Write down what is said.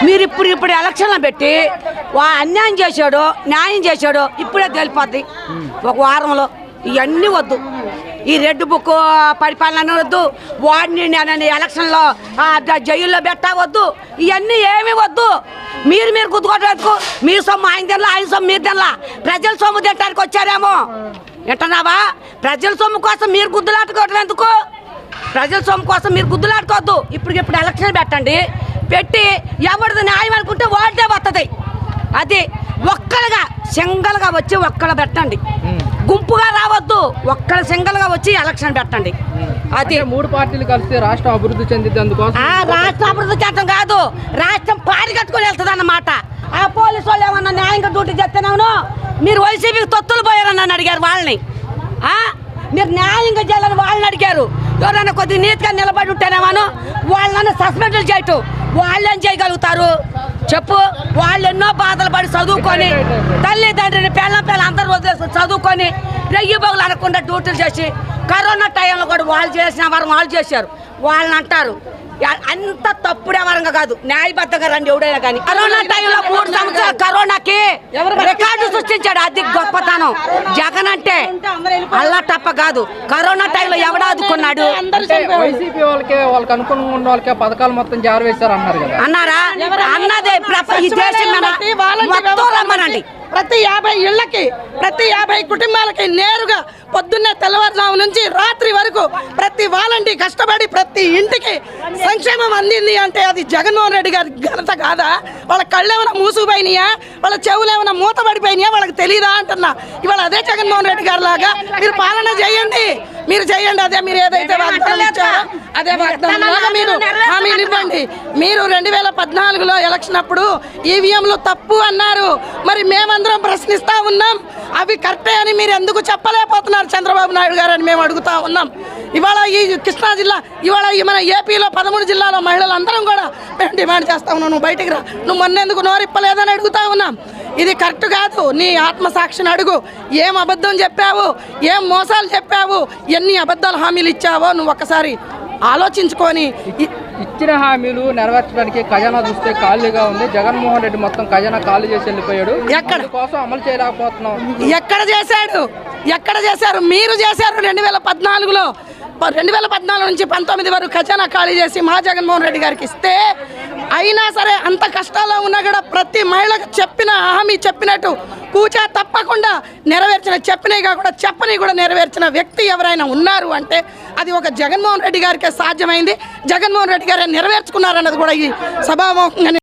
మీరు ఇప్పుడు ఎలక్షన్లో పెట్టి అన్యాయం చేశాడు, న్యాయం చేశాడు, ఇప్పుడే తెలిపోద్ది ఒక వారంలో. ఇవన్నీ వద్దు, ఈ రెడ్ బుక్ పరిపాలన వద్దు, వాడిని నేను ఎలక్షన్లో జైల్లో పెట్టవద్దు, ఇవన్నీ ఏమీ వద్దు. మీరు గుర్తుకోవట్లేదు. మీ సొమ్ము ఆయన తినలా, ఆయన సొమ్ము మీరు తినలా, ప్రజల సొమ్ము తినడానికి వచ్చారేమో. వింటున్నావా? ప్రజల సొమ్ము కోసం మీరు గుద్దులాటుకోవటం ఎందుకు? ప్రజల సొమ్ము కోసం మీరు గుద్దులాడుకోవద్దు. ఇప్పుడు ఎలక్షన్ పెట్టండి, పెట్టి ఎవరిది న్యాయం అనుకుంటే వాడితే వస్తుంది. అది ఒక్కలుగా సింగల్గా వచ్చి ఒక్కళ్ళు పెట్టండి, గుంపుగా రావద్దు. ఒక్కళ్ళ సింగల్గా వచ్చి ఎలక్షన్ పెట్టండి. అది 3 పార్టీలు కలిసి రాష్ట్రం అభివృద్ధి చెందింది. అందుకోసం రాష్ట్రం అభివృద్ధి చెందడం కాదు, రాష్ట్రం పాడి కట్టుకుని వెళ్తుంది అన్నమాట. ఆ పోలీసు వాళ్ళు ఏమన్నా న్యాయంగా డ్యూటీ చేస్తున్నాను, మీరు వైసీపీకి తొత్తులు పోయారని నన్ను అడిగారు వాళ్ళని. మీరు న్యాయంగా చేయాలని వాళ్ళని అడిగారు. ఎవరైనా కొద్దిగా నీతిగా నిలబడి ఉంటేనేమో వాళ్ళని సస్పెండ్ చేయటం. వాళ్ళు ఏం చేయగలుగుతారు చెప్పు? వాళ్ళు ఎన్నో బాధలు పడి చదువుకొని, తల్లిదండ్రిని పిల్ల అందరూ వదిలేసి చదువుకొని రెయ్యి బొగులు అనకుండా డ్యూటీలు చేసి, కరోనా టైంలో కూడా వాళ్ళు చేసిన వారు వాళ్ళు చేశారు. వాళ్ళని అంటారు అంత తప్పుడు ఎవరంగా కాదు, న్యాయబద్ధంగా రండి ఎవడైనా కానీ. కరోనా టైంలో 3 సంవత్సరాలు కరోనాకి రికార్డు సృష్టించాడు. అది గొప్పతనం. జగన్ అంటే అల్లా తప్ప కాదు. కరోనా టైంలో ఎవడు ఆదుకున్నాడు? వైసీపీ వాళ్ళకి అనుకూలంగా ఉన్న వాళ్ళకే పథకాలు మొత్తం జారవేశారు అన్నారు కదా. అన్నారా? అన్నదే ఈ దేశం మొత్తం రమ్మనండి. ప్రతి 50 ఇళ్లకి, ప్రతి 50 కుటుంబాలకి నేరుగా పొద్దున్నే తెల్లవారుజాము నుంచి రాత్రి వరకు ప్రతి వాలంటీర్ కష్టపడి ప్రతి ఇంటికి సంక్షేమం అందింది అంటే అది జగన్మోహన్ రెడ్డి గారి ఘనత కాదా? వాళ్ళ కళ్ళు ఏమైనా మూసుకుపోయినాయా? వాళ్ళ చెవులు ఏమైనా మూతపడిపోయినాయా? వాళ్ళకి తెలియదా అంటున్నా. ఇవాళ అదే జగన్మోహన్ రెడ్డి గారి లాగా మీరు పాలన చేయండి, మీరు చేయండి. అదే మీరు ఏదైతే వాగ్దానం ఇచ్చారో అదే వాగ్దానంలాగా మీరు హామీలు ఇవ్వండి. మీరు 2014లో ఎలక్షన్ అప్పుడు ఈవీఎంలు తప్పు అన్నారు. మరి మేమందరం ప్రశ్నిస్తా ఉన్నాం, అవి కరెక్టే అని మీరు ఎందుకు చెప్పలేకపోతున్నారు చంద్రబాబు నాయుడు గారు అని మేము అడుగుతా ఉన్నాం. ఇవాళ ఈ కృష్ణా జిల్లా, ఇవాళ మన ఏపీలో 13 జిల్లాల మహిళలందరం కూడా మేము డిమాండ్ చేస్తా ఉన్నాం, నువ్వు బయటికి రా, నువ్వు మొన్నెందుకు నోరిప్పలేదని అడుగుతా ఉన్నాం. ఇది కరెక్ట్ కాదు. నీ ఆత్మసాక్షిని అడుగు. ఏం అబద్ధం చెప్పావు, ఏం మోసాలు చెప్పావు, ఎన్ని అబద్ధాలు హామీలు ఇచ్చావో నువ్వు ఒక్కసారి ఆలోచించుకొని. ఇచ్చిన హామీలు నెరవేర్చడానికి ఖజానా చూస్తే ఖాళీగా ఉంది. జగన్మోహన్ రెడ్డి మొత్తం ఖజానా ఖాళీ చేసి వెళ్ళిపోయాడు. ఎక్కడ కోసం అమలు చేయలేకపోతున్నాం. ఎక్కడ చేశారు? మీరు చేశారు 2014లో. 2014 నుంచి 19 వరకు ఖజానా ఖాళీ చేసి మా జగన్మోహన్ రెడ్డి గారికి ఇస్తే, అయినా సరే అంత కష్టాల్లో ఉన్నా కూడా ప్రతి మహిళకు చెప్పిన హామీ చెప్పినట్టు కూచా తప్పకుండా నెరవేర్చిన, చెప్పినవి కాకుండా చెప్పని కూడా నెరవేర్చిన వ్యక్తి ఎవరైనా ఉన్నారు అంటే అది ఒక జగన్మోహన్ రెడ్డి గారికే సాధ్యమైంది. జగన్మోహన్ రెడ్డి గారే నెరవేర్చుకున్నారన్నది కూడా ఈ సభాముఖంగా